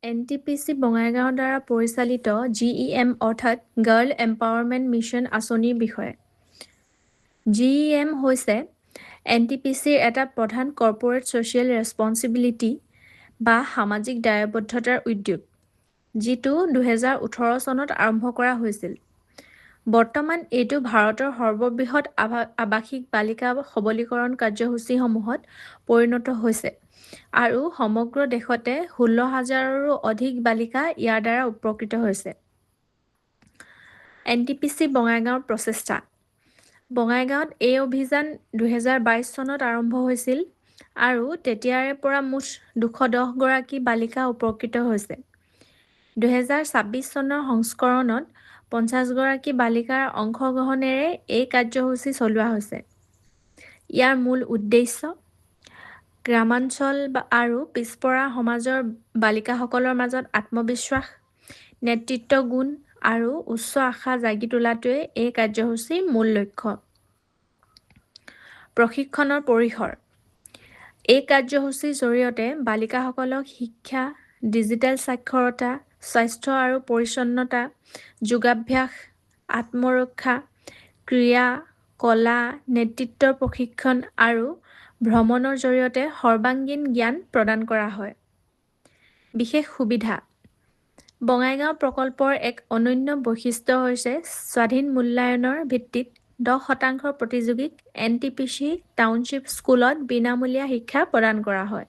NTPC Bongaigaon দ্বাৰা পৰিচালিত GEM অৰ্থাৎ গাৰ্ল এম্পাৱাৰমেণ্ট মিছন আঁচনিৰ বিষয়ে। GEM হৈছে NTPCৰ এটা প্ৰধান কৰ্পোৰেট ছ'চিয়েল ৰেছপন্সিবিলিটি বা সামাজিক দায়বদ্ধতাৰ উদ্যোগ, যিটো 2018 চনত আৰম্ভ কৰা হৈছিল। বৰ্তমান এইটো ভাৰতৰ সৰ্ববৃহৎ আৱাসিক বালিকা সবলীকৰণ কাৰ্যসূচীসমূহত পৰিণত হৈছে আৰু সমগ্ৰ দেশতে 16,000ৰো অধিক বালিকা ইয়াৰ দ্বাৰা উপকৃত হৈছে। NTPC বঙাইগাঁৱৰ প্ৰচেষ্টা। বঙাইগাঁৱত এই অভিযান 2022 চনত আৰম্ভ হৈছিল আৰু তেতিয়াৰে পৰা মুঠ 210 গৰাকী বালিকা উপকৃত হৈছে। 2026 চনৰ সংস্কৰণত 50 গৰাকী বালিকাৰ অংশগ্ৰহণেৰে এই কাৰ্যসূচী চলোৱা হৈছে। ইয়াৰ মূল উদ্দেশ্য গ্ৰামাঞ্চল আৰু পিছপৰা সমাজৰ বালিকাসকলৰ মাজত আত্মবিশ্বাস, নেতৃত্ব গুণ আৰু উচ্চ আশা জাগি তোলাটোৱে এই কাৰ্যসূচীৰ মূল লক্ষ্য। প্ৰশিক্ষণৰ পৰিসৰ। এই কাৰ্যসূচীৰ জৰিয়তে বালিকাসকলক শিক্ষা, ডিজিটেল সাক্ষৰতা, স্বাস্থ্য আৰু পৰিচ্ছন্নতা, যোগাভ্যাস, আত্মৰক্ষা, ক্ৰীড়া, কলা, নেতৃত্বৰ প্ৰশিক্ষণ আৰু ভ্ৰমণৰ জৰিয়তে সৰ্বাংগীন জ্ঞান প্ৰদান কৰা হয়। বিশেষ সুবিধা। বঙাইগাঁও প্ৰকল্পৰ এক অনন্য বৈশিষ্ট্য হৈছে স্বাধীন মূল্যায়নৰ ভিত্তিত 10% প্ৰতিযোগীক NTPC টাউনশ্বিপ স্কুলত বিনামূলীয়া শিক্ষা প্ৰদান কৰা হয়।